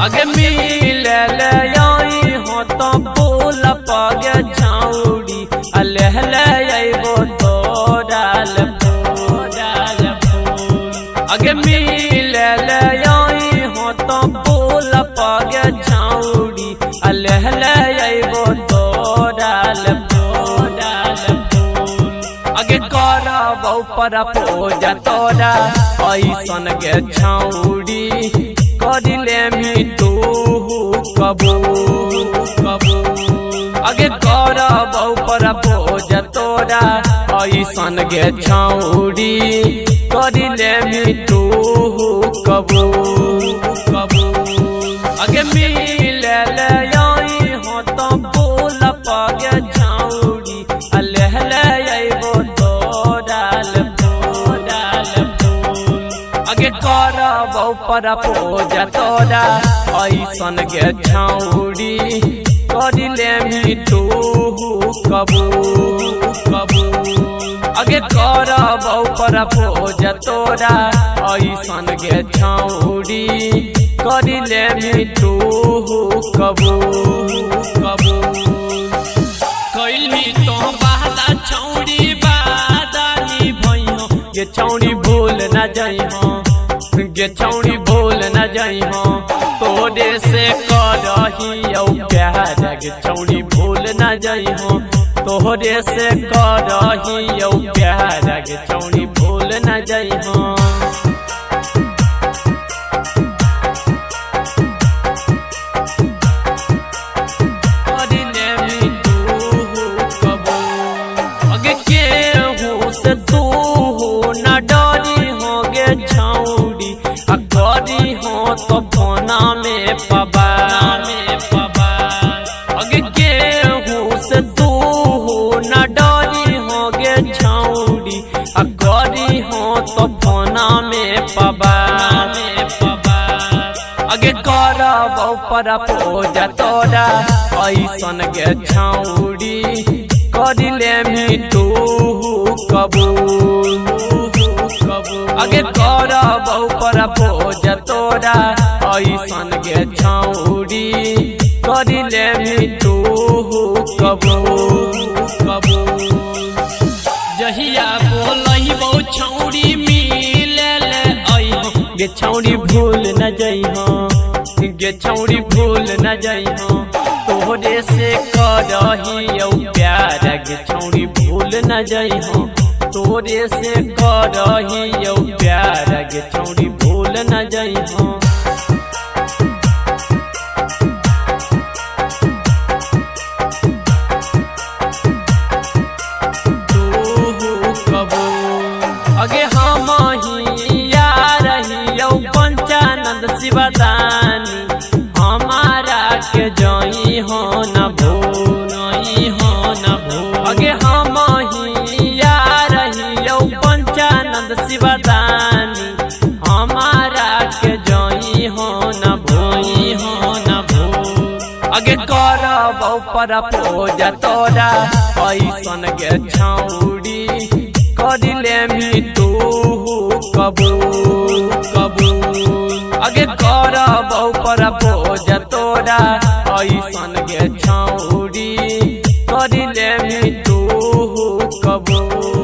अगे मिले आई हो तो बोल पगे छाउड़ी अलहले आइबो तो डाल फूल अगे मिले आई हो तो बोल पगे छाउड़ी अलहले आइबो तो डाल फूल अगे करबो पर पूजा तोरा ऐसन गे छाउड़ी करिले मिटू कबूल अगे करबो पर पूजा तोरा ऐसन गे छाउड़ी करिले मिटू कबूल अगे मिले आई हो तो बोल पगे छाउड़ी अलहले आइबो तो डाल फूल अगे करबो पर पूजा तोरा ऐसन गे छाउड़ी करिले मिटू कबूल अगे करबो पर पूजा तोरा ऐसन गे छाउड़ी करिले मिटू कबूल कैली तो बादा छौड़ी बादानी भइयो गे छौड़ी भूल न जइहो गे छौड़ी भूल न जइहो तोरे से करहियो प्यार गे छौड़ी भूल न जइहो तोरे से करहियो प्यार गे छौड़ी भूल न जइहो अगे केहू से तू न डरी हो गे छौड़ी करी हो तो फोना में पबा अगे केहू से तू न डरी हो गे छौड़ी करी हो तो फोना में पबा अगे करबो पर पूजा तोरा ऐसन गे छौड़ी करिले मिटू कबूल अगे करबो पर पूजा तोरा ऐसन गे छौड़ी करिले मिटू कबूल जहिया बोलहिबो छौड़ी मिले अइहो गे छौड़ी भूल न जइहो गे छौड़ी भूल न जइहो तोरे से करहियो प्यार गे छौड़ी भूल न जइहो तोरे से करहियो प्यार गे छौड़ी भूल न जइहो अगे हम ही यार रहियो पंचानंद शिवदानी हमारा के जई हो न भूल अगे हम ही यार रहियो पंचानंद शिवदानी हमारा के जई हो न भूल अगे करबो पर पूजा तोरा ऐसन गे छौड़ी करिले मिटू कबूल अगे करबो पर पूजा तोरा ऐसन गे छौड़ी करिले मिटू कबूल।